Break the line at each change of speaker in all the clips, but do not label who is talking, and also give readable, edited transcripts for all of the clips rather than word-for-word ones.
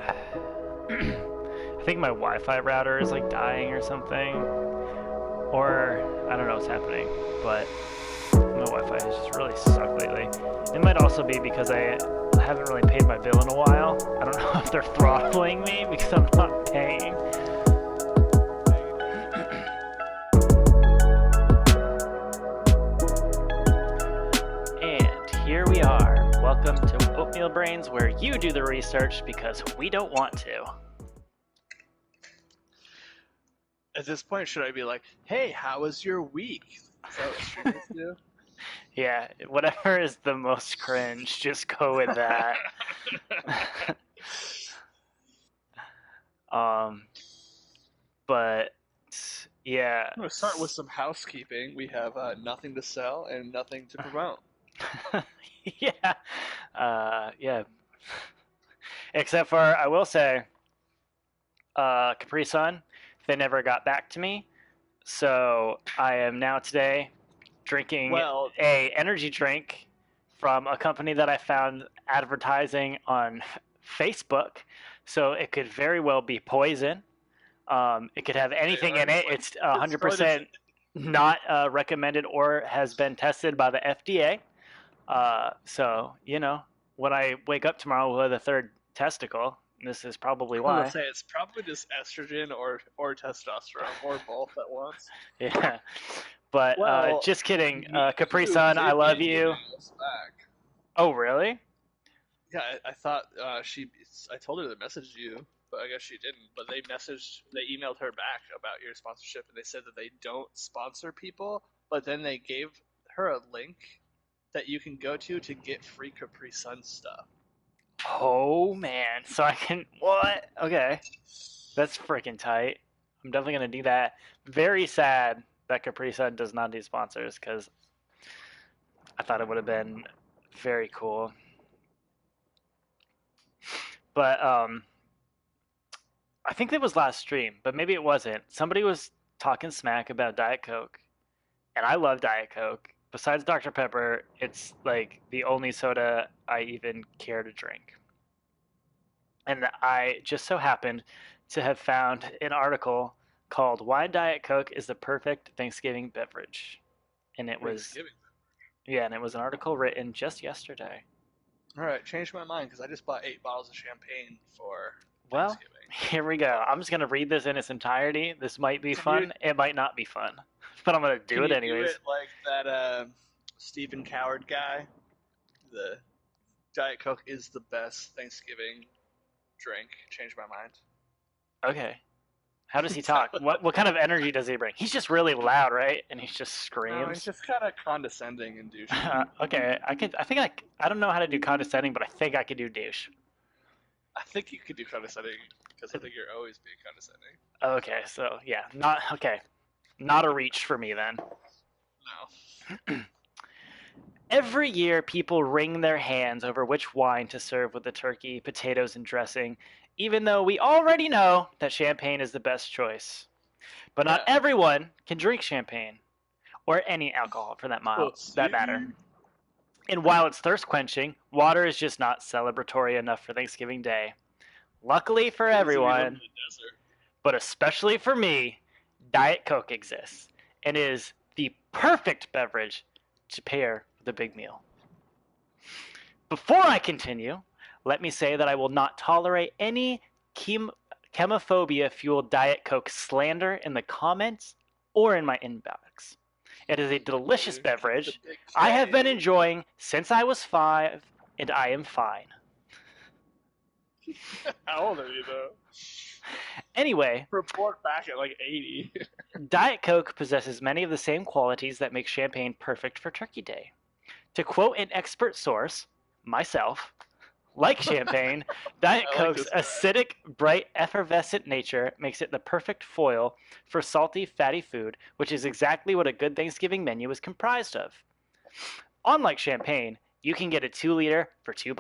I think my Wi-Fi router is like dying or something, or I don't know what's happening, but my Wi-Fi has just really sucked lately. It might also be because I haven't really paid my bill in a while. I don't know if they're throttling me because I'm not paying. And here we are. Welcome to Oatmeal Brains, where you do the research because we don't want to.
At this point, should I be like, "Hey, how was your week?" Is that what streamers do?
Yeah, whatever is the most cringe, just go with that. But yeah.
I'm gonna start with some housekeeping. We have nothing to sell and nothing to promote.
Yeah. Yeah. Except for, I will say, Capri Sun, they never got back to me. So I am now today drinking a energy drink from a company that I found advertising on Facebook. So it could very well be poison. It could have anything in it. It's 100% not recommended or has been tested by the FDA. So, you know, when I wake up tomorrow with a third testicle, this is probably
I'm
why.
gonna say it's probably just estrogen or testosterone or both at once.
Yeah. But just kidding. Capri
You
Sun,
did
I love
get
you.
emails back.
Oh, really?
Yeah, I thought I told her to message you, but I guess she didn't. But they emailed her back about your sponsorship, and they said that they don't sponsor people, but then they gave her a link that you can go to get free Capri Sun stuff.
Oh, man. So I can. What? Okay. That's freaking tight. I'm definitely going to do that. Very sad that Capri Sun does not do sponsors because I thought it would have been very cool. But I think that was last stream, but maybe it wasn't. Somebody was talking smack about Diet Coke, and I love Diet Coke. Besides Dr. Pepper, it's like the only soda I even care to drink. And I just so happened to have found an article called "Why Diet Coke is the Perfect Thanksgiving Beverage," and it was and it was an article written just yesterday.
All right, changed my mind because I just bought 8 bottles of champagne for
Well,
Thanksgiving.
here we go. I'm just gonna read this in its entirety. This might be fun. It might not be fun, but I'm gonna do it anyways.
Do it like that Stephen Coward guy. The Diet Coke is the best Thanksgiving drink. Changed my mind.
Okay. How does he talk? What kind of energy does he bring? He's just really loud, right? And he just screams.
No, he's just kind of condescending and douchey.
Okay, I don't know how to do condescending, but I think I could do douche.
I think you could do condescending because I think you're always being condescending.
Okay, so yeah, not a reach for me then.
No.
Every year, people wring their hands over which wine to serve with the turkey, potatoes, and dressing, even though we already know that champagne is the best choice. But not everyone can drink champagne, or any alcohol for that matter. And while it's thirst quenching, water is just not celebratory enough for Thanksgiving Day. Luckily for everyone, but especially for me, Diet Coke exists and is the perfect beverage to pair with a big meal. Before I continue, let me say that I will not tolerate any chemophobia-fueled Diet Coke slander in the comments or in my inbox. It is a delicious beverage I have been enjoying since I was 5, and I am fine.
How old are you, though?
Anyway,
report back at like 80.
Diet Coke possesses many of the same qualities that make champagne perfect for Turkey Day. To quote an expert source, myself, like champagne, Diet Coke's acidic, bright, effervescent nature makes it the perfect foil for salty, fatty food, which is exactly what a good Thanksgiving menu is comprised of. Unlike champagne, you can get a 2-liter for $2.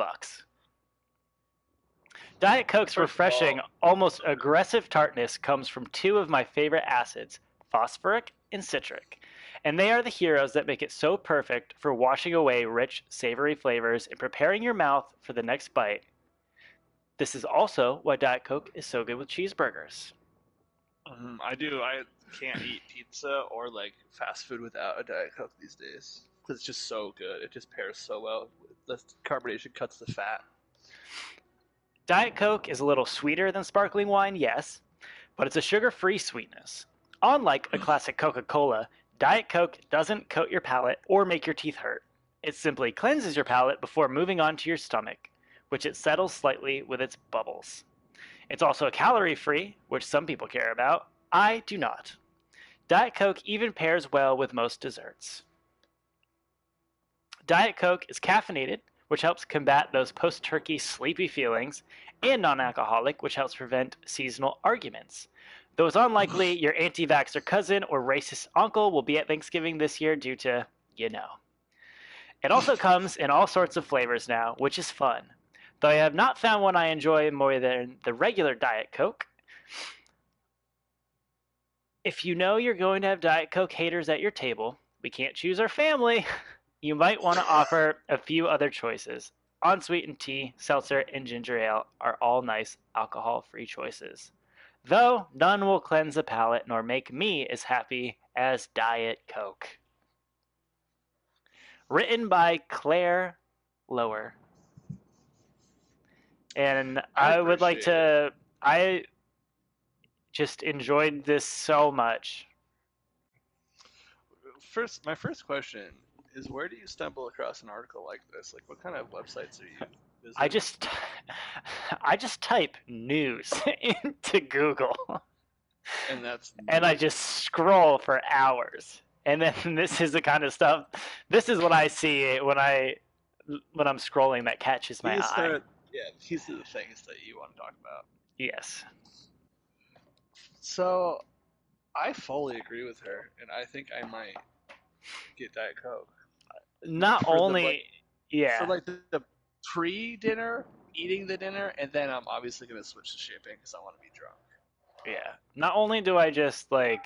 Diet Coke's refreshing, almost aggressive tartness comes from 2 of my favorite acids, phosphoric and citric. And they are the heroes that make it so perfect for washing away rich, savory flavors and preparing your mouth for the next bite. This is also why Diet Coke is so good with cheeseburgers.
I do. I can't eat pizza or like fast food without a Diet Coke these days because it's just so good. It just pairs so well. The carbonation cuts the fat.
Diet Coke is a little sweeter than sparkling wine, yes, but it's a sugar-free sweetness. Unlike a classic Coca-Cola, Diet Coke doesn't coat your palate or make your teeth hurt. It simply cleanses your palate before moving on to your stomach, which it settles slightly with its bubbles. It's also calorie-free, which some people care about. I do not. Diet Coke even pairs well with most desserts. Diet Coke is caffeinated, which helps combat those post turkey sleepy feelings, and non alcoholic, which helps prevent seasonal arguments. Though it's unlikely your anti vaxxer cousin or racist uncle will be at Thanksgiving this year due to, you know. It also comes in all sorts of flavors now, which is fun. Though I have not found one I enjoy more than the regular Diet Coke. If you know you're going to have Diet Coke haters at your table, we can't choose our family. You might want to offer a few other choices. Unsweetened tea, seltzer, and ginger ale are all nice alcohol-free choices. Though none will cleanse the palate nor make me as happy as Diet Coke. Written by Claire Lower. And
I
I would like
appreciate it.
to. I just enjoyed this so much.
My first question is, where do you stumble across an article like this? Like, what kind of websites are you
I
visiting?
just I just type news into Google
And that's
and I
news.
just scroll for hours. And then this is the kind of stuff this is what I see when I'm scrolling that catches my
These
eye.
are, yeah, these are the things that you want to talk about.
Yes.
So I fully agree with her, and I think I might get Diet Coke
Not
for the like
only
for
yeah,
like the pre-dinner, eating the dinner, and then I'm obviously gonna switch to shipping because I want to be drunk.
yeah. Not only do I just like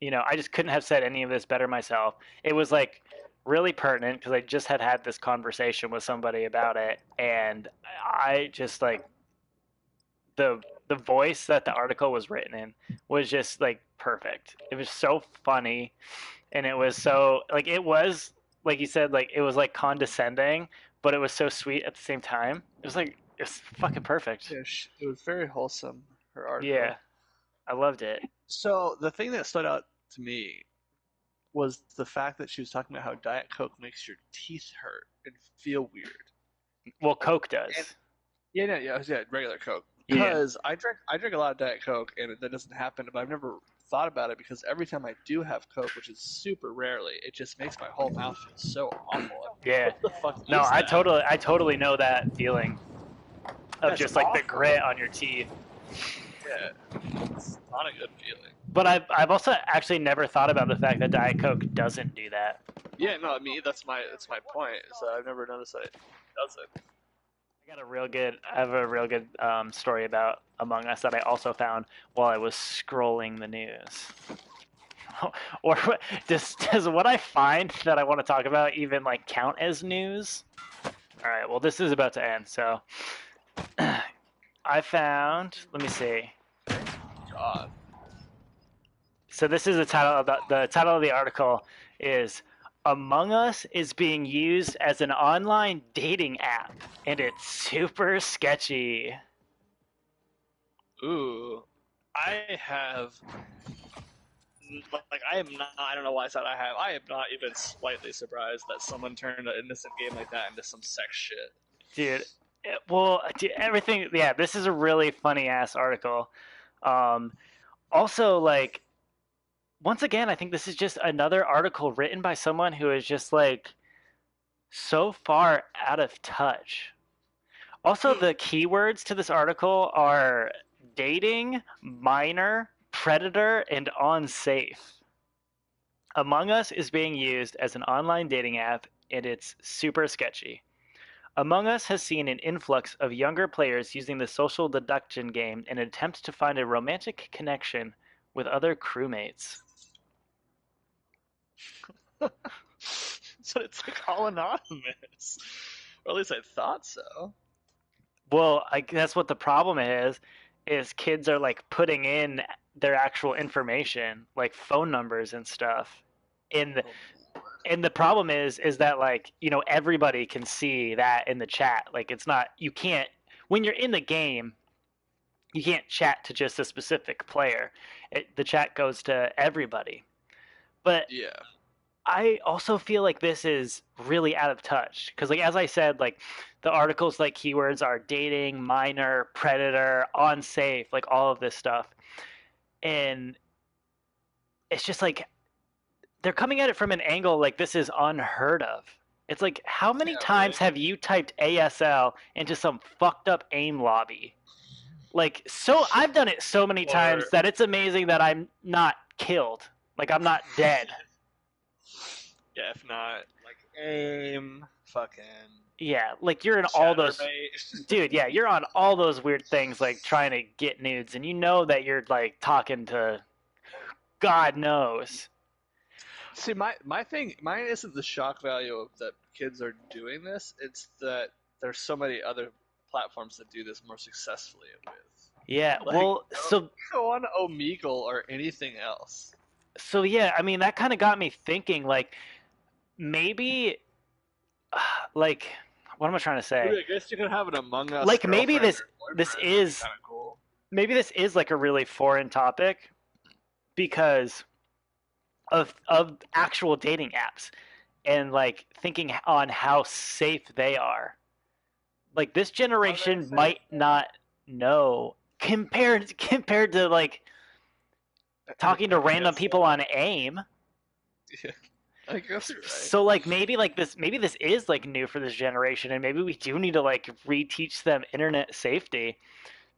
I just couldn't have said any of this better myself. It was like really pertinent because I just had this conversation with somebody about it, and I just like the voice that the article was written in was just like perfect. It was so funny, and it was so like it was like you said like it was like condescending, but it was so sweet at the same time. It was like it's fucking perfect.
Yeah, it was very wholesome. Her
Yeah,
article.
I loved it.
So the thing that stood out to me was the fact that she was talking about how Diet Coke makes your teeth hurt and feel weird.
Well, Coke
And
does.
yeah, no, yeah, regular Coke.
Yeah.
Because I drink a lot of Diet Coke, and that doesn't happen. But I've never thought about it because every time I do have Coke, which is super rarely, it just makes my whole mouth feel so awful. I'm like,
Yeah.
what the fuck
No,
is that?
I totally know that feeling of
That's
just like the
awful.
grit on your teeth.
Yeah, it's not a good feeling.
But I've also actually never thought about the fact that Diet Coke doesn't do that.
Yeah, no, I mean that's my point. So I've never noticed that it doesn't.
I have a real good story about Among Us that I also found while I was scrolling the news. Or does what I find that I want to talk about even like count as news? All right, well this is about to end, so I found. Let me see.
God.
So this is the title of the title of the article is Among Us is being used as an online dating app, and it's super sketchy.
Ooh, I have like I am not. I don't know why I said I have. I am not even slightly surprised that someone turned an innocent game like that into some sex shit.
Dude, well, dude, everything. Yeah, this is a really funny ass article. Um, also, like, once again, I think this is just another article written by someone who is just like so far out of touch. Also, the keywords to this article are dating, minor, predator, and unsafe. Among Us is being used as an online dating app, and it's super sketchy. Among Us has seen an influx of younger players using the social deduction game in an attempt to find a romantic connection with other crewmates.
So it's like all anonymous, or at least I thought so.
Well, that's what the problem is kids are like putting in their actual information, like phone numbers and stuff. And
Oh,
and the problem is that like, everybody can see that in the chat. Like it's not you can't when you're in the game, you can't chat to just a specific player. The chat goes to everybody. But
yeah.
I also feel like this is really out of touch because, like, as I said, like the articles like keywords are dating, minor, predator, unsafe, like all of this stuff, and it's just like they're coming at it from an angle like this is unheard of. It's like, how many
Yeah, really.
times have you typed ASL into some fucked up AIM lobby? Like, so I've done it so many
Or
times that it's amazing that I'm not killed. Like, I'm not dead.
yeah, if not, like aim, fucking
Yeah, like you're in all those
chatterbait.
dude, yeah, you're on all those weird things like trying to get nudes and you know that you're like talking to God knows.
See, my thing, mine isn't the shock value of that kids are doing this. It's that there's so many other platforms that do this more successfully with.
Yeah,
Like,
well,
go on Omegle or anything else.
so yeah, I mean that kind of got me thinking like maybe like what am I trying to
I
say?
mean, I guess you could have an Among Us
Like maybe
girlfriend
this
or
this
boyfriend. That'd be
is
kind of cool.
maybe this is like a really foreign topic because of actual dating apps and like thinking on how safe they are. Like this
Are they
generation
safe?
might not know compared to like talking to
I
random
guess
people
so.
on AIM.
Yeah, I guess you're right.
So like maybe this is like new for this generation and maybe we do need to like reteach them internet safety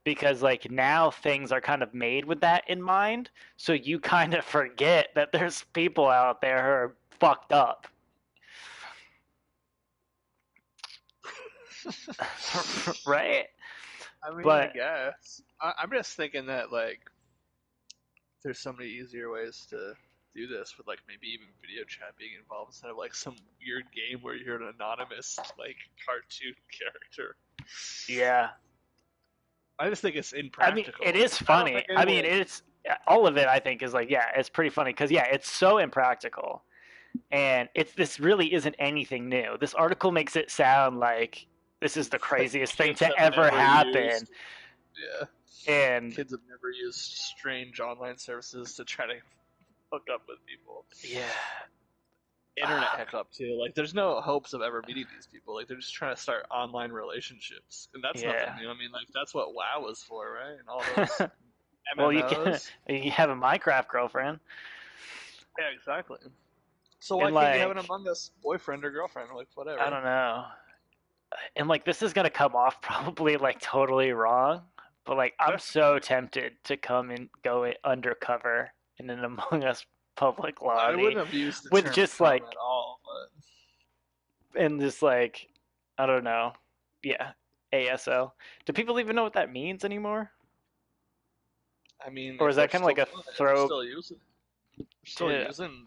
because like now things are kind of made with that in mind, so you kind of forget that there's people out there who are fucked up. Right?
I mean, I
But
guess. I'm just thinking that like there's so many easier ways to do this with like maybe even video chat being involved instead of like some weird game where you're an anonymous like cartoon character.
yeah,
I just think it's
I mean, it
impractical.
is
I don't
funny.
think
I mean,
anyone.
it's all of it. I think is like, yeah, it's pretty funny because yeah, it's so impractical, and it's this really isn't anything new. This article makes it sound like this is the
Like
craziest thing
kids have
to ever
never
happen,
used. Yeah,
and
kids have never used strange online services to try to hook up with people.
yeah,
Internet hookup too. Like, there's no hopes of ever meeting these people. Like, they're just trying to start online relationships, and that's nothing
yeah.
new. I mean, like, that's what WoW was for, right? And all those
Well, you can
MMOs.
you have a Minecraft girlfriend,
Yeah, exactly. So why
and
can't you have an
like
Among Us boyfriend or girlfriend? Like,
I
whatever.
don't know, and like this is gonna come off probably like totally wrong, but like I'm so tempted to come and go undercover in an Among Us public
I
lobby
wouldn't have used the
with
term
just
"come"
like
at all, but
and just like I don't know, yeah, ASL. Do people even know what that means anymore,
I mean,
or
if
is
they're
that kind of
still
like a
doing it, they're
throw?
still using. They're still
Dude,
using.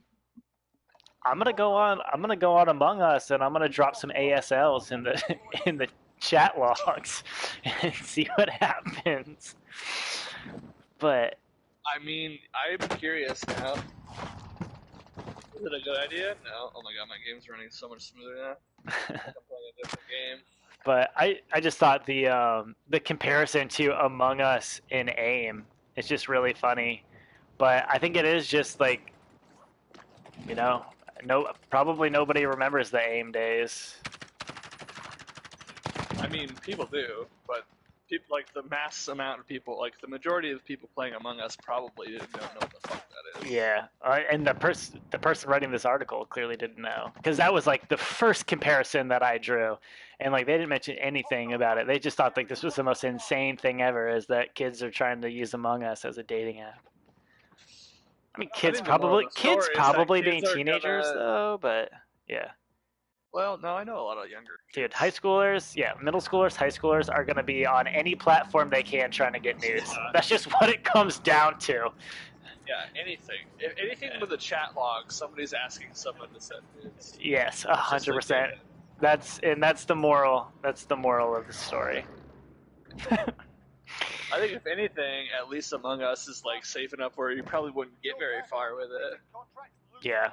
I'm gonna go on. I'm gonna go on Among Us, and I'm gonna drop some ASLs in the in the chat logs and see what happens. But
I mean, I'm curious now. Is it a good idea? No. Oh my god, my game's running so much smoother now. Like I'm playing a different game.
but I just thought the comparison to Among Us in AIM is just really funny. But I think it is just like you know no probably nobody remembers the AIM days.
I mean, people do, but people like the mass amount of people, like the majority of people playing Among Us, probably didn't know what the fuck that is.
Yeah, and the person writing this article clearly didn't know because that was like the first comparison that I drew, and like they didn't mention anything about it. They just thought like this was the most insane thing ever, is that kids are trying to use Among Us as a dating app. I mean,
I
kids
think the moral of
probably
the
kids
story is that
probably
kids
being
are
teenagers
gonna.
though, but yeah,
Well, no, I know a lot of younger
dude, high
kids.
schoolers, yeah, middle schoolers, high schoolers are gonna be on any platform they can trying to get nudes. That's just what it comes down to.
Yeah, anything. If anything with a chat log, somebody's asking someone to send nudes.
Yes, a
It's just
hundred
a
percent.
given.
That's the moral. That's the moral of the story.
I think if anything, at least Among Us is like safe enough where you probably wouldn't get very far with it.
Yeah.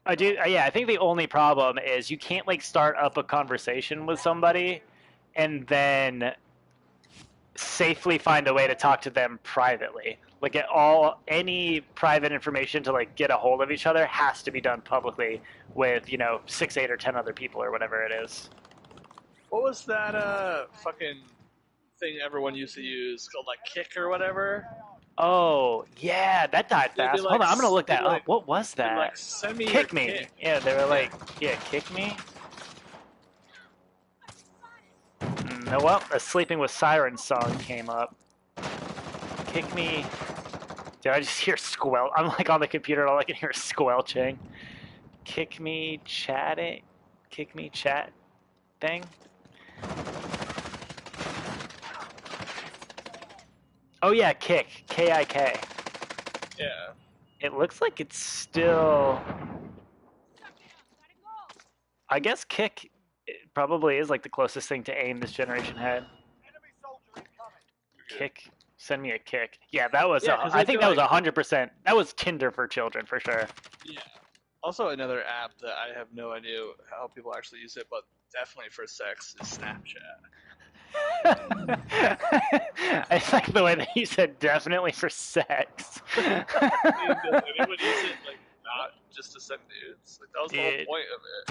I do. Yeah, I think the only problem is you can't like start up a conversation with somebody and then safely find a way to talk to them privately. Like any private information to like get a hold of each other has to be done publicly with 6, 8, or 10 other people or whatever it is.
What was that fucking thing everyone used to use called like Kick or whatever?
Oh yeah, that died
They'd be
fast.
like,
Hold on, I'm gonna look
they'd
that
be
up.
like,
What was
they'd be like,
that?
send me your
Kick me.
kick.
Yeah, they were
Yeah.
like, yeah, kick me. No, well, a Sleeping with Sirens song came up. Kick me. Did I just hear squelch? I'm like on the computer, all I can hear is squelching. Kick me, chatting. Kick me, chat thing. Oh yeah, Kick. K-I-K.
Yeah.
It looks like it's still. I guess Kick probably is like the closest thing to AIM this generation had. Kick. Send me a kick. Yeah, that was.
Yeah, because
I
they'd be
think that was
like,
100%. That was Tinder for children for sure.
yeah. Also, another app that I have no idea how people actually use it, but definitely for sex is Snapchat.
I like the way that you said definitely for sex.
I mean, does anyone use it like not just to send nudes? Like that was the whole
Dude,
point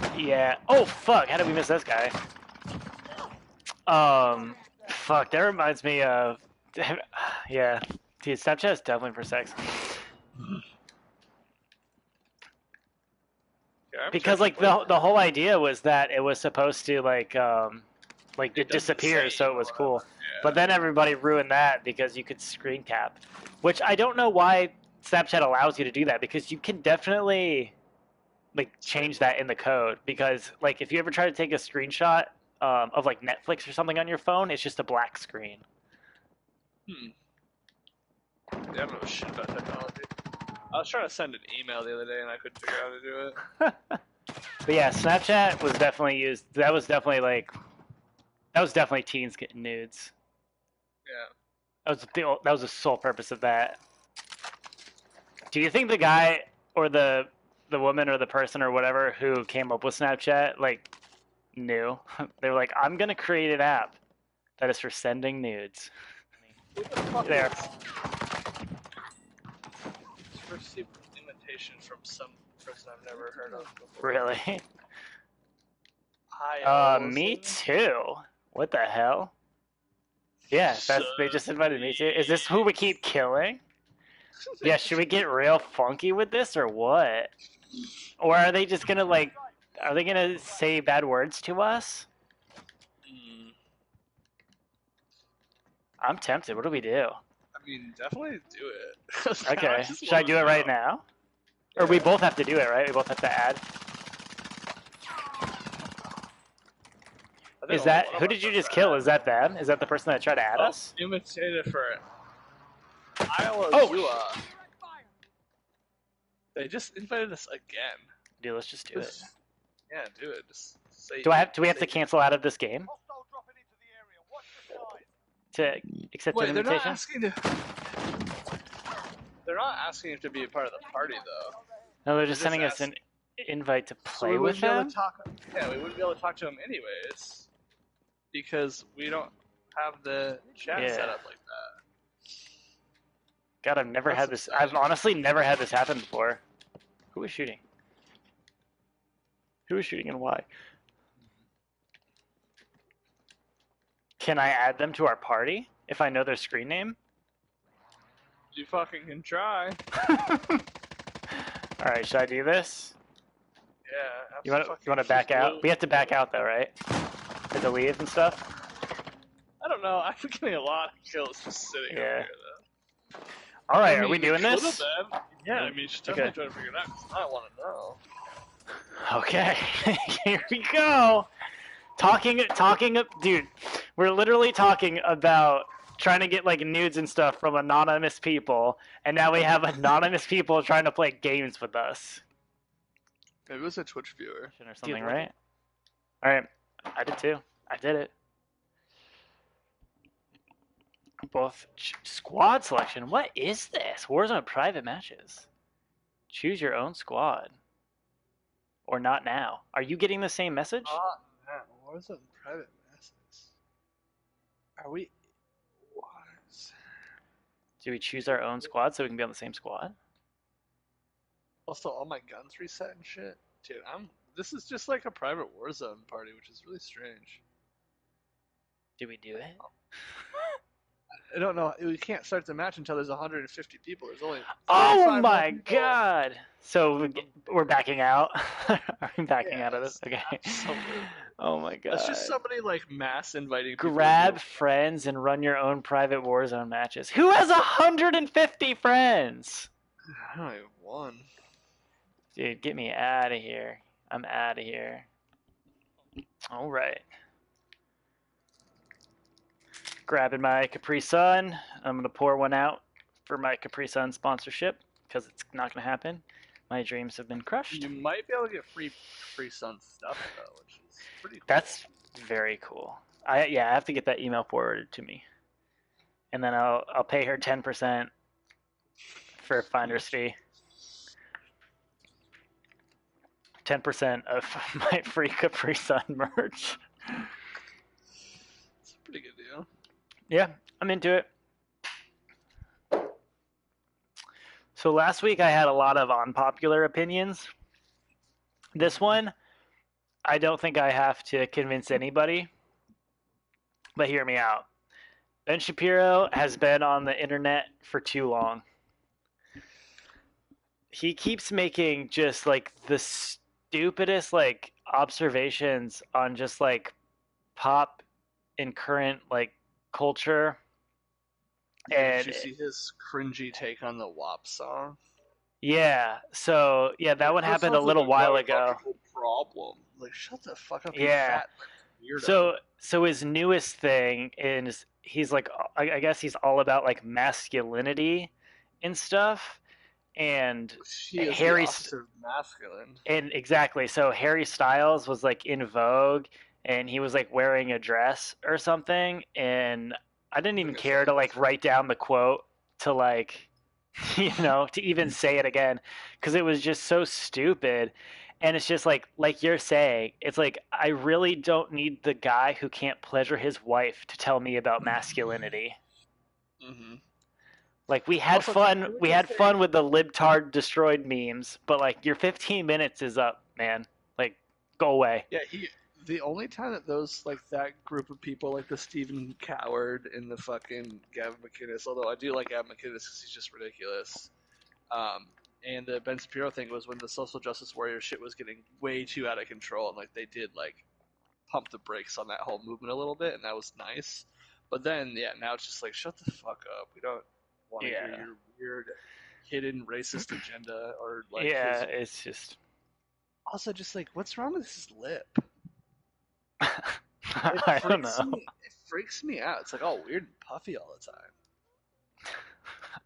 of it.
yeah. Oh fuck! How did we miss this guy? Fuck. That reminds me of. Yeah, dude. Snapchat is definitely for sex.
Yeah, I'm
Because
checking.
like the whole idea was that it was supposed to like
It
it
doesn't
disappears,
save
so it
or
was cool.
whatever.
But
Yeah.
then everybody ruined that because you could screen cap, which I don't know why Snapchat allows you to do that because you can definitely like change that in the code because like if you ever try to take a screenshot of like Netflix or something on your phone, it's just a black screen.
Hmm. Yeah, I don't know shit about technology. I was trying to send an email the other day and I couldn't figure out how to do it.
But yeah, Snapchat was definitely used. That was definitely teens getting nudes.
Yeah.
That was the sole purpose of that. Do you think the guy or the woman or the person or whatever who came up with Snapchat like knew? They were like, I'm gonna create an app that is for sending nudes.
Who the fuck
There.
is? Received an invitation from some person I've never heard of before.
Really?
I
Me too. What the hell? Yeah, they just invited me too. Is this who we keep killing? Yeah, should we get real funky with this or what? Or are they just gonna like are they gonna say bad words to us?
Mm,
I'm tempted. What do we do?
I mean, definitely do it.
Okay. Should I do it right now? Or we both have to do it, right? We both have to add. Is that who did you just kill? Is that them? Is that the person that tried to add us?
Imitated for Iowa
Oh!
Zua. They just invited us again.
Dude, let's just do it.
Yeah, do it. Just say.
Do we have to cancel out of this game to accept an
Wait, they're not
invitation?
asking to. They're not asking you to be a part of the party though.
No, they're just sending us an invite to
So
play
we
with
wouldn't be able
them.
to talk. Yeah, we wouldn't be able to talk to them anyways, because we don't have the chat
Yeah.
set up like that.
God, I've never
That's
had this.
upsetting.
I've honestly never had this happen before. Who was shooting? Who was shooting and why? Can I add them to our party if I know their screen name?
You fucking can try.
All right, should I do this?
Yeah.
You want to back out? We have to back out though, right? Have to leave and stuff.
I don't know. I'm getting a lot of kills just sitting over
Yeah.
here though.
All right,
I mean,
we doing
could've
this?
been. Yeah, I mean, you should definitely try to figure it out. 'Cause I want to know.
Okay, here we go. Talking, dude. We're literally talking about trying to get like nudes and stuff from anonymous people, and now we have anonymous people trying to play games with us.
Maybe it was a Twitch viewer.
Or something, right? All right, I did too. I did it. Both squad selection. What is this? Warzone private matches. Choose your own squad. Or not now. Are you getting the same message?
Man, Warzone private messages. Are we? What?
Do we choose our own squad so we can be on the same squad?
Also, all my guns reset and shit. Dude, This is just like a private Warzone party, which is really strange.
Do we do it?
I don't know. We can't start the match until there's 150 people. There's only
Oh
35 more
my
people.
god! So we're backing out. Are we backing out of this?
Yes,
Okay.
absolutely.
Oh my god.
That's just somebody like mass inviting people.
Grab friends and run your own private Warzone matches. Who has 150 friends?
I don't even one.
Dude, get me out of here. I'm out of here. All right. Grabbing my Capri Sun. I'm going to pour one out for my Capri Sun sponsorship because it's not going to happen. My dreams have been crushed.
You might be able to get free Sun stuff though, which is pretty cool.
That's very cool. I have to get that email forwarded to me, and then I'll pay her 10% for finder's fee. 10% of my free Capri Sun merch.
It's a pretty good deal.
Yeah, I'm into it. So last week I had a lot of unpopular opinions. This one, I don't think I have to convince anybody, but hear me out. Ben Shapiro has been on the internet for too long. He keeps making just like the stupidest like observations on just like pop and current like culture.
Yeah,
And
did you see his cringy take on the WAP song?
yeah, so yeah, that one
That
happened a
sounds like
little
a
while ago.
biological problem. Like, shut the fuck up, you
Yeah.
fat weirdo.
So his newest thing is he's like I guess he's all about like masculinity and stuff. And
She is the
Harry
opposite of masculine.
and exactly, so Harry Styles was like in vogue and he was like wearing a dress or something, and I didn't
I
even
think I
care
saw
to
this.
like write down the quote to like to even say it again because it was just so stupid. And it's just like you're saying, it's like I really don't need the guy who can't pleasure his wife to tell me about masculinity.
Mm-hmm.
Like we had
Also, can
fun,
we
we
just
had
say
fun with the libtard destroyed memes, but like your 15 minutes is up, man. Like go away.
yeah, the only time that those like that group of people like the Stephen Coward and the fucking Gavin McInnes, although I do like Gavin McInnes because he's just ridiculous. And the Ben Shapiro thing was when the social justice warrior shit was getting way too out of control, and like they did like pump the brakes on that whole movement a little bit, and that was nice. But then yeah, now it's just like shut the fuck up. We don't want to hear
Yeah.
your weird hidden racist agenda or like
Yeah,
his.
it's just
Also, just like what's wrong with his lip?
I don't know.
It freaks me out. It's like all weird and puffy all the time.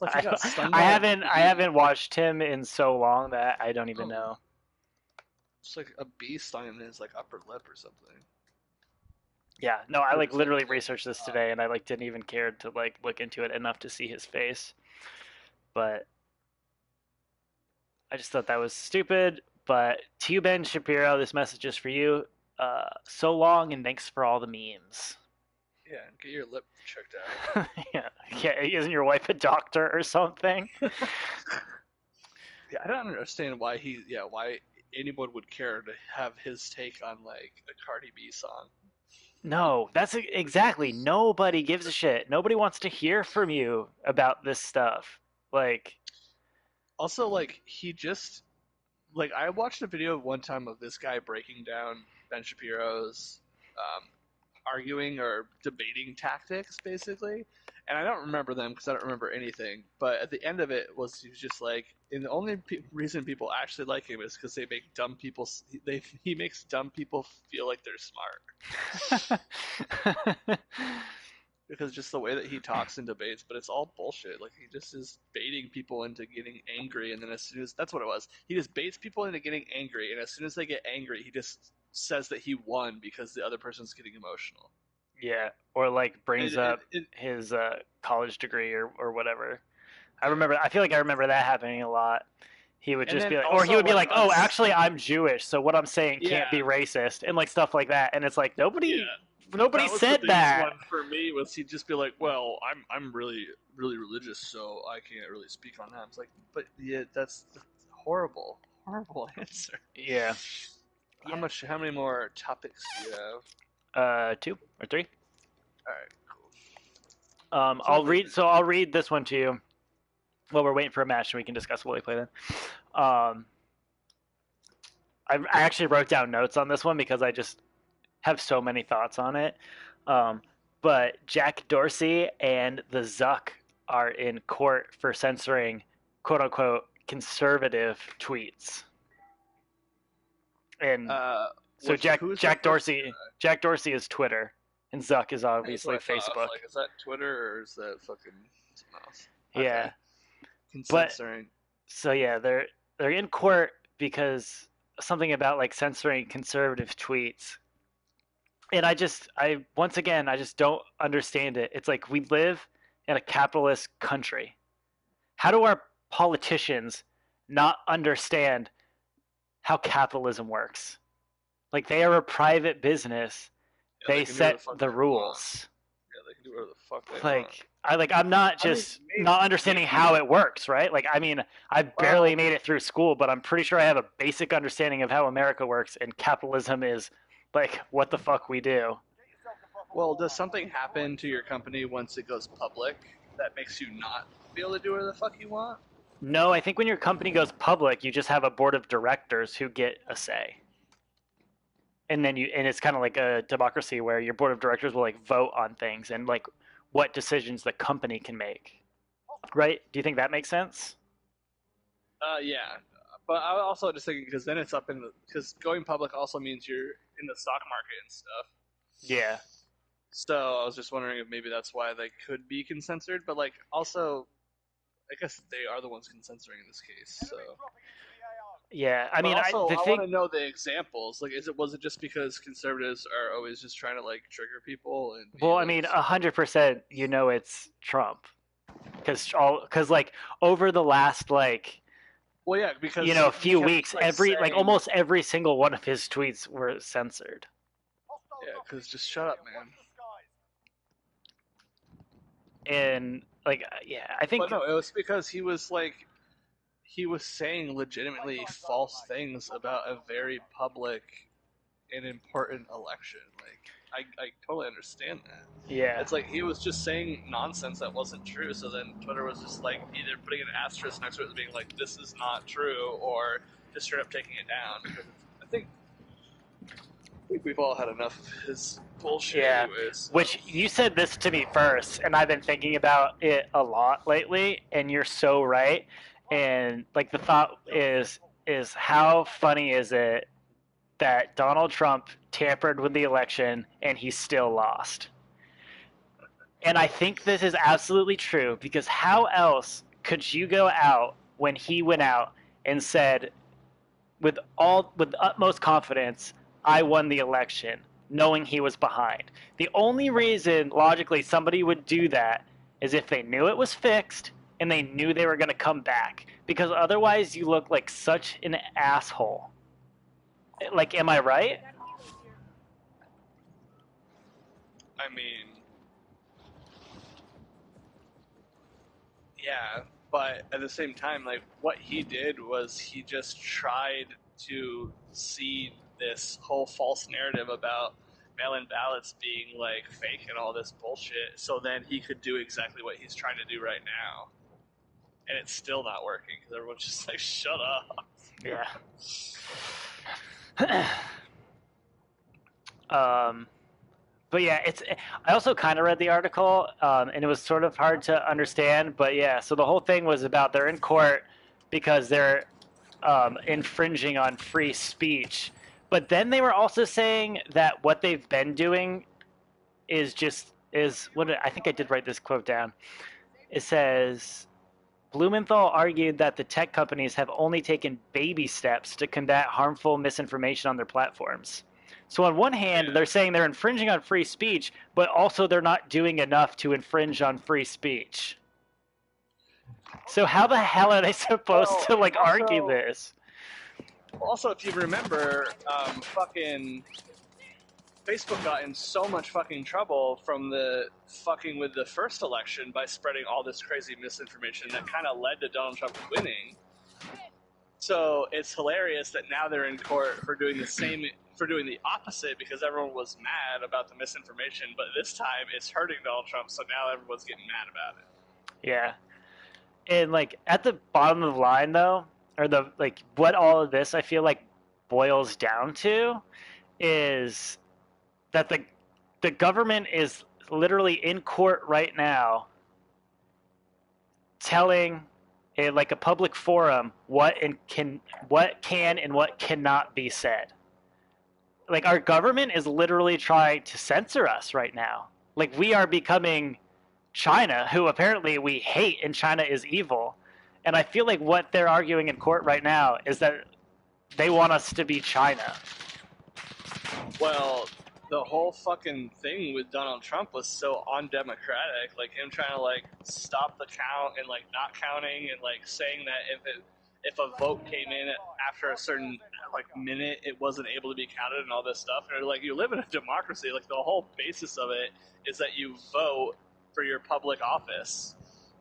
Like he got stung by
I
a
haven't I
bee.
haven't watched him in so long that I don't even
Oh,
know.
it's like a bee stung him in his like upper lip or something.
Yeah, no, I
Or
like
just like
literally researched this today and I like didn't even care to like look into it enough to see his face. But I just thought that was stupid. But to you, Ben Shapiro, this message is for you. So long and thanks for all the memes.
yeah, get your lip checked out.
Yeah, isn't your wife a doctor or something?
Yeah, I don't understand why why anyone would care to have his take on like a Cardi B song.
No, that's exactly. Nobody gives a shit. Nobody wants to hear from you about this stuff. Like,
Also, like he just like I watched a video one time of this guy breaking down Ben Shapiro's arguing or debating tactics, basically. And I don't remember them because I don't remember anything. But at the end of it was he was just like, and the only reason people actually like him is because they make dumb people. He makes dumb people feel like they're smart because just the way that he talks in debates. But it's all bullshit. Like he just is baiting people into getting angry, and then as soon as that's what it was, he just baits people into getting angry, and as soon as they get angry, he just says that he won because the other person's getting emotional.
yeah, or like brings
It,
up
it,
his college degree or whatever. I feel like I remember that happening a lot. He would
And
just be
then
like, or he
also
would be
like
like, "Oh, actually, I'm Jewish, so what I'm saying
yeah,
can't be racist," and like stuff like that. And it's like
yeah.
nobody
That was the
said
biggest
that.
one for me. Was he'd just be like, "Well, I'm really really religious, so I can't really speak on that." It's like, but yeah, that's horrible, horrible answer.
Yeah.
How much? How many more topics do you have?
Two or three.
All right, cool.
I'll
Something.
read. So I'll read this one to you while we're waiting for a match, and we can discuss what we play then. Um, I actually wrote down notes on this one because I just have so many thoughts on it. Um, but Jack Dorsey and the Zuck are in court for censoring "quote unquote" conservative tweets. And
Uh,
so
who's the first?
Jack Dorsey is Twitter, and Zuck is
That's what
obviously
I thought. I was
Facebook.
like, is that Twitter or is that fucking something else? Okay,
Yeah, but
censoring.
so yeah, they're in court because something about like censoring conservative tweets. And I once again, I just don't understand it. It's like we live in a capitalist country. How do our politicians not understand how capitalism works? Like they are a private business.
Yeah, they
They
can do whatever
set
the fuck
the
they want.
rules.
Yeah, they can do whatever the fuck they want.
I'm not
I mean,
just not understanding how it works, right? Like I mean, I barely
well,
made it through school, but I'm pretty sure I have a basic understanding of how America works, and capitalism is like what the fuck we do.
well, does something happen to your company once it goes public that makes you not be able to do whatever the fuck you want?
No, I think when your company goes public, you just have a board of directors who get a say. And it's kind of like a democracy where your board of directors will like vote on things and like what decisions the company can make. Right? Do you think that makes sense?
Yeah, but I was also just thinking because then it's up in the because going public also means you're in the stock market and stuff.
Yeah.
So I was just wondering if maybe that's why they could be consensured, but like also I guess they are the ones consensuring in this case. So,
Yeah. I
but
mean,
also
the
I want
thing.
to know the examples. Like, was it just because conservatives are always just trying to like trigger people and be
Well, I
like
mean,
super?
100%. It's Trump because like over the last like
Well, yeah, because he
few
kept
weeks,
like
every like
saying,
almost every single one of his tweets were censored.
yeah, because just shut up, man.
And like yeah, I
But
think
no, it was because he was saying legitimately false things about a very public and important election. Like, I totally understand that.
yeah.
It's like he was just saying nonsense that wasn't true. So then Twitter was just like either putting an asterisk next to it, being like, "This is not true," or just straight up taking it down. Because I think we've all had enough of his bullshit,
Yeah.
anyways. So.
Which you said this to me first, and I've been thinking about it a lot lately, and you're so right. And like the thought is how funny is it that Donald Trump tampered with the election and he still lost? And I think this is absolutely true because how else could you go out when he went out and said with utmost confidence, I won the election, knowing he was behind. The only reason logically somebody would do that is if they knew it was fixed and they knew they were going to come back, because otherwise you look like such an asshole. Like, am I right?
I mean, yeah, but at the same time, like what he did was he just tried to seed this whole false narrative about mail-in ballots being like fake and all this bullshit, so then he could do exactly what he's trying to do right now, and it's still not working because everyone's just like, "Shut up."
Yeah. um, but yeah, it's. I also kind of read the article, and it was sort of hard to understand. But yeah, so the whole thing was about they're in court because they're infringing on free speech. But then they were also saying that what they've been doing is what I think I did write this quote down. It says Blumenthal argued that the tech companies have only taken baby steps to combat harmful misinformation on their platforms. So on one hand,
Yeah.
they're saying they're infringing on free speech, but also they're not doing enough to infringe on free speech. So how the hell are they supposed
Well,
to like argue
also,
this?
also, if you remember, fucking Facebook got in so much fucking trouble from the fucking with the first election by spreading all this crazy misinformation that kind of led to Donald Trump winning. So it's hilarious that now they're in court for doing the opposite because everyone was mad about the misinformation, but this time it's hurting Donald Trump, so now everyone's getting mad about it.
Yeah. And like at the bottom of the line though, or the like what all of this I feel like boils down to is that the government is literally in court right now telling like a public forum what can and what cannot be said. Like our government is literally trying to censor us right now. Like we are becoming China, who apparently we hate, and China is evil. And I feel like what they're arguing in court right now is that they want us to be China.
Well, the whole fucking thing with Donald Trump was so undemocratic. Like him trying to like stop the count and like not counting and like saying that if a vote came in after a certain like minute, it wasn't able to be counted and all this stuff. And like you live in a democracy. Like the whole basis of it is that you vote for your public office.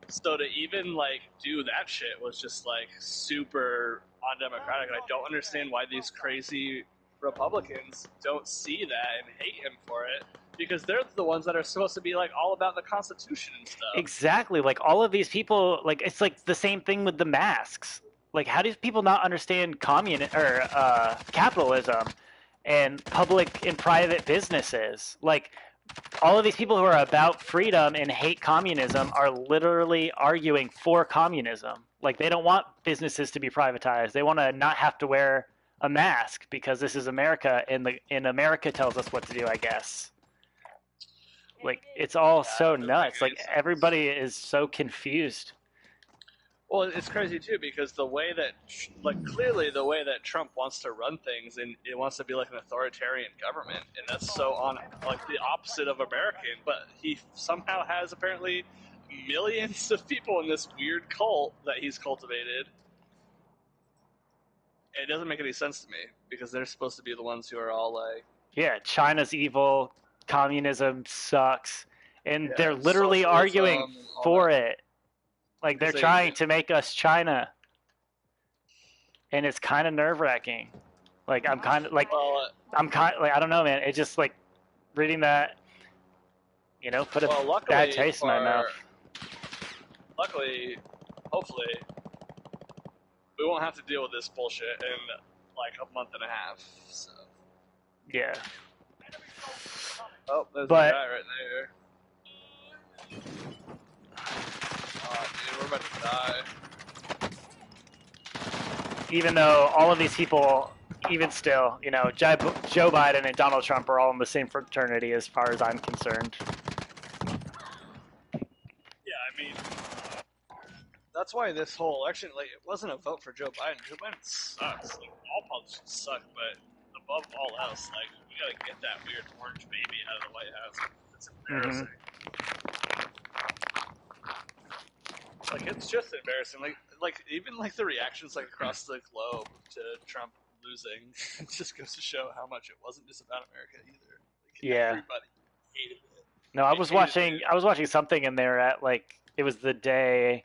So to even like do that shit was just like super undemocratic. And I don't understand why these crazy Republicans don't see that and hate him for it because they're the ones that are supposed to be like all about the Constitution and stuff.
Exactly. Like all of these people, like it's like the same thing with the masks. Like how do people not understand communism or capitalism and public and private businesses? Like all of these people who are about freedom and hate communism are literally arguing for communism. Like they don't want businesses to be privatized. They want to not have to wear a mask because this is America and America tells us what to do, I guess. Like it's all
Yeah,
so
it doesn't make
nuts.
any
Like
sense.
everybody is so confused.
Well, it's crazy too because the way that, like, clearly the way that Trump wants to run things and it wants to be like an authoritarian government, and that's so on like the opposite of American. But he somehow has apparently millions of people in this weird cult that he's cultivated. It doesn't make any sense to me because they're supposed to be the ones who are all like,
Yeah, China's evil, communism sucks, and they're
yeah,
literally
socialism
arguing
and all
for
that.
it. Like they're
Because they,
trying to make us China, and it's kind of nerve-wracking. Like
well,
I'm kind like I don't know, man. It just like reading that, put a
well,
bad taste in my mouth.
luckily, hopefully, we won't have to deal with this bullshit in like a month and a half. So.
Yeah,
Oh, there's a
but
guy right there. Oh, dude, we're about to die.
even though all of these people, even still, Joe Biden and Donald Trump are all in the same fraternity as far as I'm concerned.
Yeah, I mean, that's why this whole election, like, it wasn't a vote for Joe Biden. Joe Biden sucks. Like, all politicians suck, but above all else, like, we gotta get that weird orange baby out of the White House. It's embarrassing. Like, it's just embarrassing. Like even like the reactions like across the globe to Trump losing, it just goes to show how much it wasn't just about America either. Like,
Yeah.
everybody hated it.
No, I
They
was
hated
watching.
it.
I was watching something, and they're at like it was the day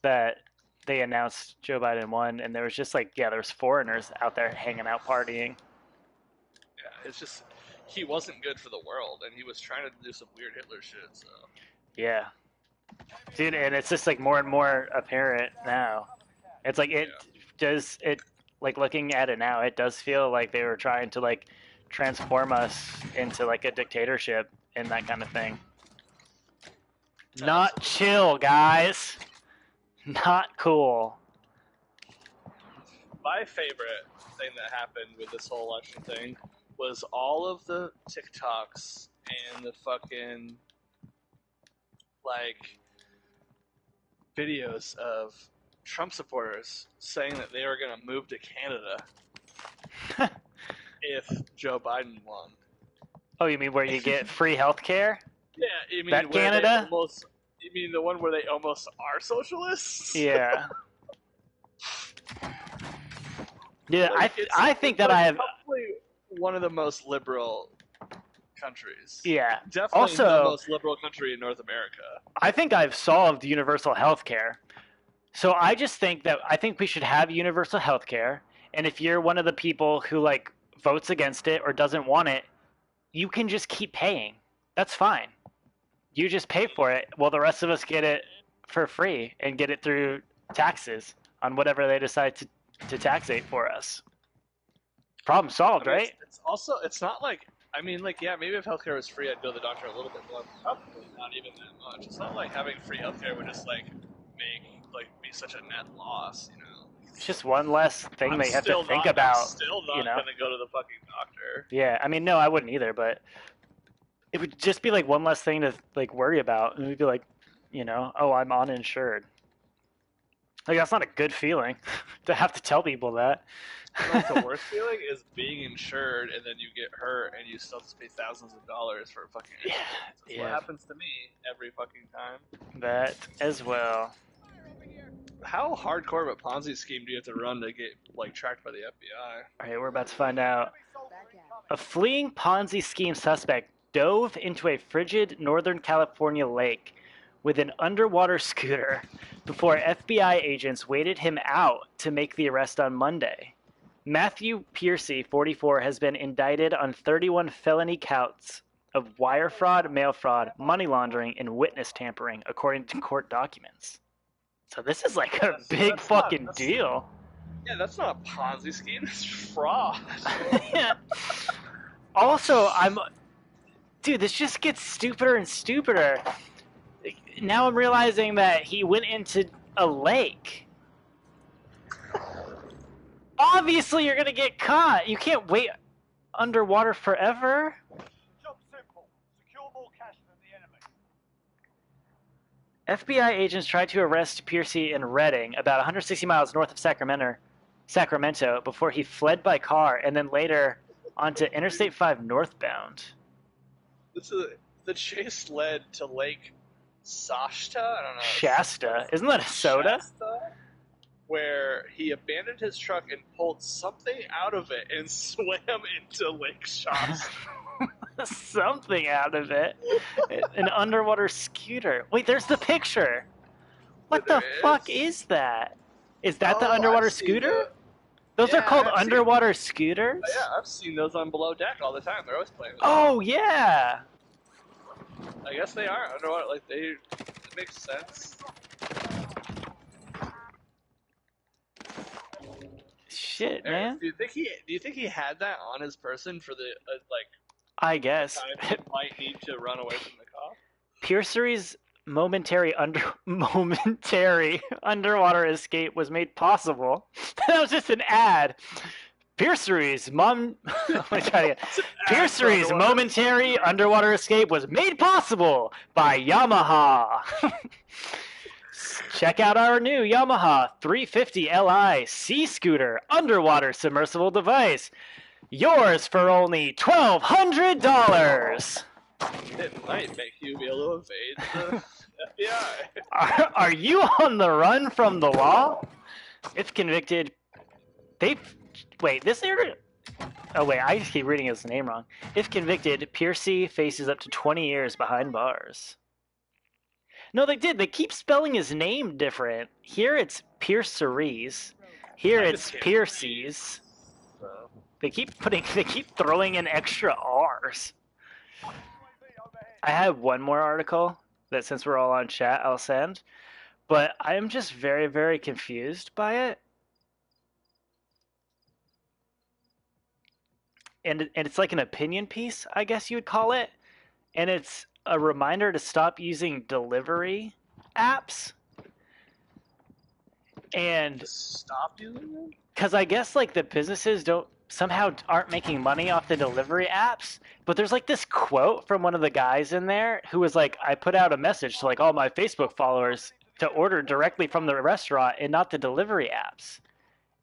that they announced Joe Biden won, and there was just like there's foreigners out there hanging out partying.
Yeah, it's just he wasn't good for the world, and he was trying to do some weird Hitler shit. So
Yeah, dude, and it's just like more and more apparent now. It's like
yeah,
it like looking at it now, it does feel like they were trying to like transform us into like a dictatorship and that kind of thing. Not
absolutely.
chill, guys. Not cool.
My favorite thing that happened with this whole election thing was all of the TikToks and the fucking like videos of Trump supporters saying that they were going to move to Canada if Joe Biden won.
Oh, you mean where you get free health care?
Yeah, you mean
That
where they
Canada?
almost? You mean the one where they almost are socialists?
Yeah. Yeah,
Like
I think
it's
that
like
I have.
probably one of the most liberal countries.
Yeah.
Definitely the
Also,
most liberal country in North America.
I think I've solved universal health care. So I just think that I think we should have universal health care. And if you're one of the people who like votes against it or doesn't want it, you can just keep paying. That's fine. You just pay for it while the rest of us get it for free and get it through taxes on whatever they decide to taxate for us. Problem solved,
I mean,
right?
it's also it's not like I mean like yeah maybe if healthcare was free I'd go to the doctor a little bit more. Probably not even that much. It's not like having free healthcare would just like be such a net loss, you know.
It's just one less thing
I'm
they have to
still
think
not. I'm
about,
still
you
not
know?
gonna go to the fucking doctor.
Yeah, I mean, no, I wouldn't either, but it would just be like one less thing to like worry about. And we'd be like, oh, I'm uninsured. Like that's not a good feeling to have to tell people that.
Like the worst feeling is being insured and then you get hurt and you still have to pay thousands of dollars for a fucking ambulance. That's what happens to me every fucking time.
That as well.
How hardcore of a Ponzi scheme do you have to run to get like tracked by the FBI?
All right, we're about to find out. A fleeing Ponzi scheme suspect dove into a frigid Northern California lake with an underwater scooter before FBI agents waited him out to make the arrest on Monday. Matthew Piercy, 44, has been indicted on 31 felony counts of wire fraud, mail fraud, money laundering, and witness tampering, according to court documents. So this is like a big fucking deal.
Yeah, that's not a Ponzi scheme. That's fraud.
Yeah. Also, dude, this just gets stupider and stupider. Now I'm realizing that he went into a lake. Obviously, you're gonna get caught. You can't wait underwater forever.
Job simple. Secure more cash than the enemy.
FBI agents tried to arrest Piercy in Redding, about 160 miles north of Sacramento, before he fled by car and then later onto Interstate 5 northbound.
The chase led to Lake Shasta. I don't know.
Shasta? Isn't that a soda?
Shasta, where he abandoned his truck and pulled something out of it and swam into Lake Shasta.
Something out of it. An underwater scooter. Wait, there's the picture. What the fuck is that? Is that the underwater scooter? Those are called underwater scooters?
Yeah, I've seen those on Below Deck all the time. They're always playing with
Oh, yeah.
I guess they are underwater. Like, it makes sense.
Shit, man.
Do you think he had that on his person for the
I guess.
time he might need to run away from the cop?
Piercy's momentary underwater escape was made possible. That was just an ad. Piercy's momentary underwater escape was made possible by Yamaha. Check out our new Yamaha 350 Li Sea Scooter underwater submersible device. Yours for only $1,200.
It might make you be able to evade the FBI.
Are you on the run from the law? If convicted, I just keep reading his name wrong. If convicted, Piercy faces up to 20 years behind bars. No, they did. They keep spelling his name different. Here it's Pierceries. Here it's Piercy's. They keep throwing in extra R's. I have one more article that, since we're all on chat, I'll send. But I am just very, very confused by it. And it's like an opinion piece, I guess you would call it. And it's a reminder to stop using delivery apps. And
stop using them?
Because I guess like the businesses aren't making money off the delivery apps. But there's like this quote from one of the guys in there who was like, I put out a message to like all my Facebook followers to order directly from the restaurant and not the delivery apps.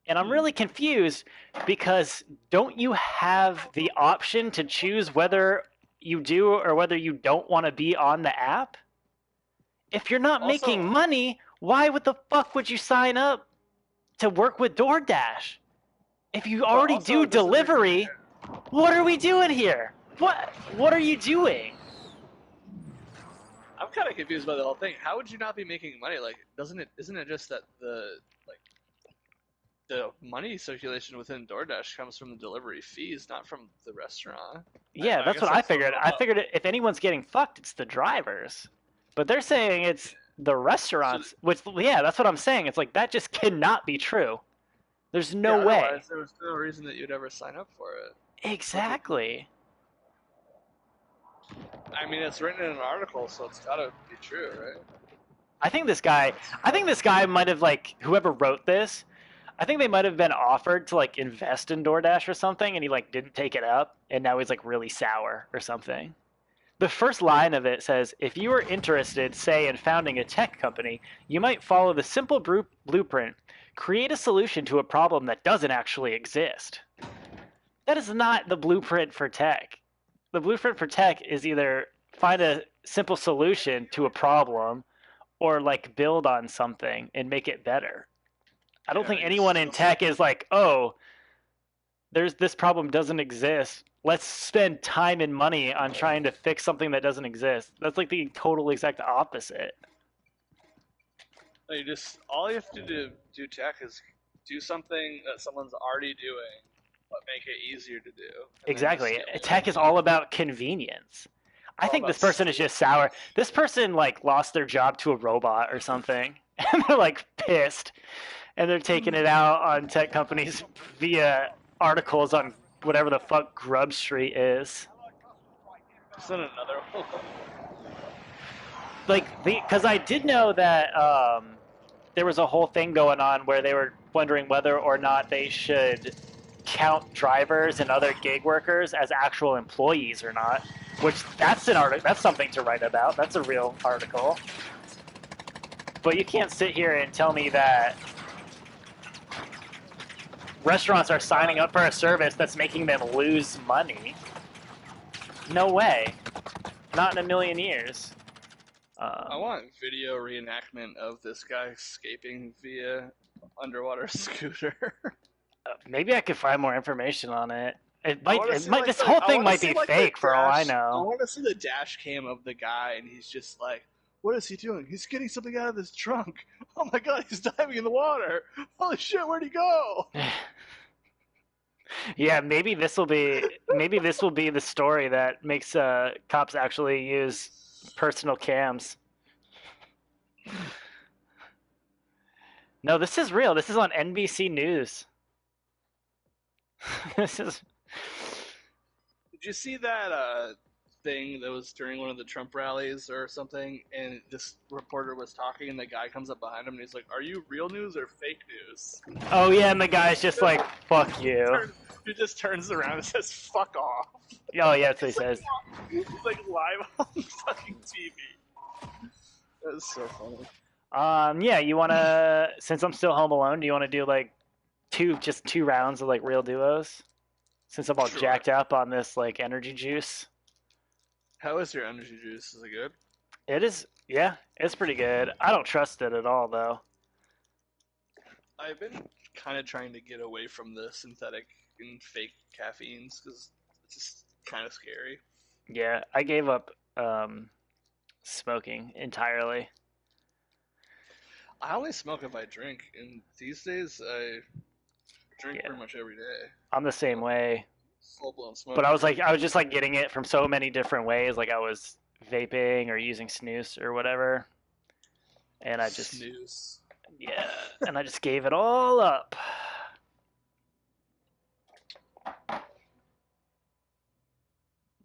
And I'm really confused because don't you have the option to choose whether you do or whether you don't want to be on the app? If you're not
Also,
making money, why the fuck would you sign up to work with DoorDash? If you
but
already
also
do
it doesn't make
delivery, what are we doing here? What are you doing?
I'm kind of confused by the whole thing. How would you not be making money? Like, isn't it just that the money circulation within DoorDash comes from the delivery fees, not from the restaurant?
Yeah,
I
that's
guess
what I
don't
figured.
know
I
how.
figured if anyone's getting fucked, it's the drivers. But they're saying it's the
So,
restaurants, which, yeah, that's what I'm saying. It's like, that just cannot be true. There's no
yeah,
way.
otherwise there was no reason that you'd ever sign up for it.
Exactly.
I mean, it's written in an article, so it's gotta be true, right?
I think this guy might have, like, whoever wrote this, I think they might have been offered to, like, invest in DoorDash or something, and he, like, didn't take it up, and now he's, like, really sour or something. The first line of it says, if you are interested, say, in founding a tech company, you might follow the simple blueprint. Create a solution to a problem that doesn't actually exist. That is not the blueprint for tech. The blueprint for tech is either find a simple solution to a problem or, like, build on something and make it better. I don't
Yeah,
think anyone in tech is like, oh, this problem doesn't exist. Let's spend time and money on trying to fix something that doesn't exist. That's like the total exact opposite.
you just all you have to do tech is do something that someone's already doing, but make it easier to do, and then just
Exactly.
scale it.
Tech is all about convenience. I
All
think
about
this person is just sour. This person, like, lost their job to a robot or something, and they're, like, pissed, and they're taking it out on tech companies via articles on whatever the fuck Grub Street is.
Is that another one?
Like, because I did know that there was a whole thing going on where they were wondering whether or not they should count drivers and other gig workers as actual employees or not. Which, that's an article. That's something to write about. That's a real article. But you can't sit here and tell me that restaurants are signing up for a service that's making them lose money. No way. Not in a million years.
I want video reenactment of this guy escaping via underwater scooter.
Maybe I could find more information on it. It
I
might.
wanna
It
see,
might.
like,
This
the-
whole
I
thing
wanna
might
see,
be
like, the
fake for all I
dash- I
know.
want to see the dash cam of the guy, and he's just like, "What is he doing? He's getting something out of his trunk. Oh my god, he's diving in the water! Holy shit, where'd he go?"
Yeah, maybe this will be. Maybe this will be the story that makes cops actually use personal cams. No, this is real. This is on NBC News. This is.
Did you see that thing that was during one of the Trump rallies or something? And this reporter was talking, and the guy comes up behind him, and he's like, "Are you real news or fake news?"
Oh yeah, and the guy's just like, "Fuck you."
He just turns around and says, "Fuck off."
Oh yeah, that's what he says.
He's like live on fucking TV. That's so funny.
Yeah, you wanna? Since I'm still home alone, do you want to do like just two rounds of like real duos? Since I'm all
Sure.
jacked up on this like energy juice.
How is your energy juice? Is it good?
It is, yeah, it's pretty good. I don't trust it at all though.
I've been kind of trying to get away from the synthetic and fake caffeines because it's just kind of scary.
Yeah, I gave up smoking entirely.
I only smoke if I drink, and these days I drink
Yeah.
pretty much every day.
I'm the same way.
Full blown smoke.
But I was just like getting it from so many different ways. Like I was vaping or using snus or whatever. And I just
snooze.
yeah, and I just gave it all up.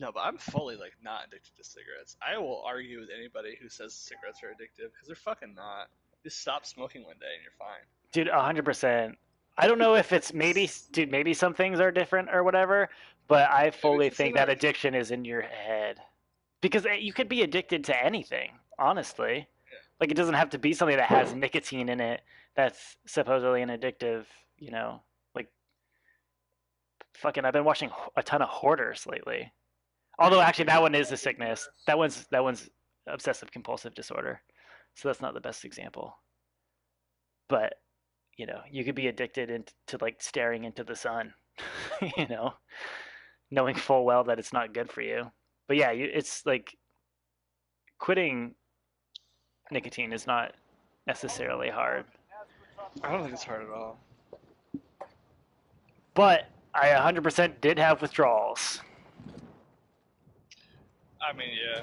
No, but I'm fully like not addicted to cigarettes. I will argue with anybody who says cigarettes are addictive because they're fucking not. Just stop smoking one day and you're fine.
Dude, 100%. I don't know if it's maybe some things are different or whatever, but I fully
just
think
like-
that addiction is in your head. Because you could be addicted to anything, honestly.
Yeah.
Like it doesn't have to be something that has nicotine in it that's supposedly an addictive, you know, like fucking I've been watching a ton of hoarders lately. Although actually that one is a sickness. That one's obsessive compulsive disorder. So that's not the best example. But, you could be addicted to like staring into the sun, you know, knowing full well that it's not good for you. But yeah, it's like quitting nicotine is not necessarily hard.
I don't think it's hard at all.
But I 100% did have withdrawals.
I mean, yeah.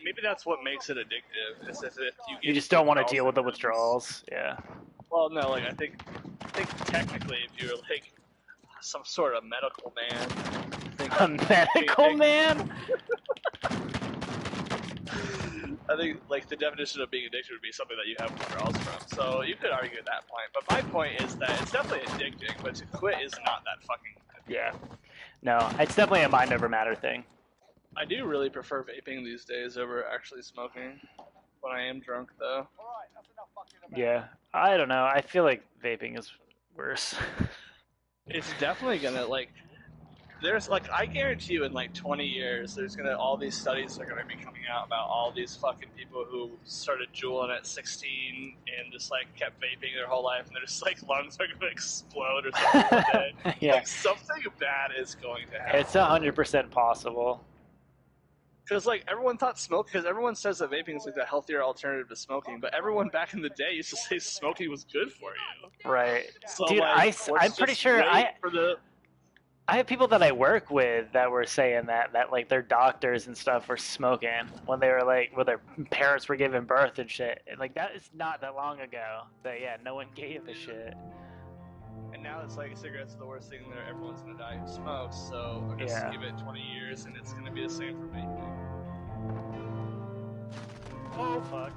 Maybe that's what makes it addictive. Is if you
You
get
just don't want to
withdrawal
deal with the
symptoms.
withdrawals. Yeah.
Well, no, like I think technically, if you're like some sort of medical man,
A medical man?
I think like the definition of being addicted would be something that you have withdrawals from. So you could argue that point. But my point is that it's definitely addicting, but to quit is not that fucking good.
Yeah. No, it's definitely a mind over matter thing.
I do really prefer vaping these days over actually smoking. When I am drunk, though.
Alright, that's enough fucking about.
Yeah. I don't know. I feel like vaping is worse.
It's definitely gonna like. There's like I guarantee you in like 20 years there's gonna all these studies are gonna be coming out about all these fucking people who started juuling at 16 and just like kept vaping their whole life and their just like lungs are gonna explode or something one day.
Yeah.
Like something bad is going to happen.
It's 100% possible.
Because like everyone thought because everyone says that vaping is like the healthier alternative to smoking, but everyone back in the day used to say smoking was good for you.
Right.
So,
Dude,
like,
I'm pretty sure I have people that I work with that were saying that like their doctors and stuff were smoking when they were like, when their parents were giving birth and shit. And like that is not that long ago. But yeah, no one gave a shit.
And now it's like cigarettes are the worst thing there. Everyone's gonna die who smokes, so I guess
Yeah.
give it 20 years and it's gonna be the same for vaping.
Oh fuck.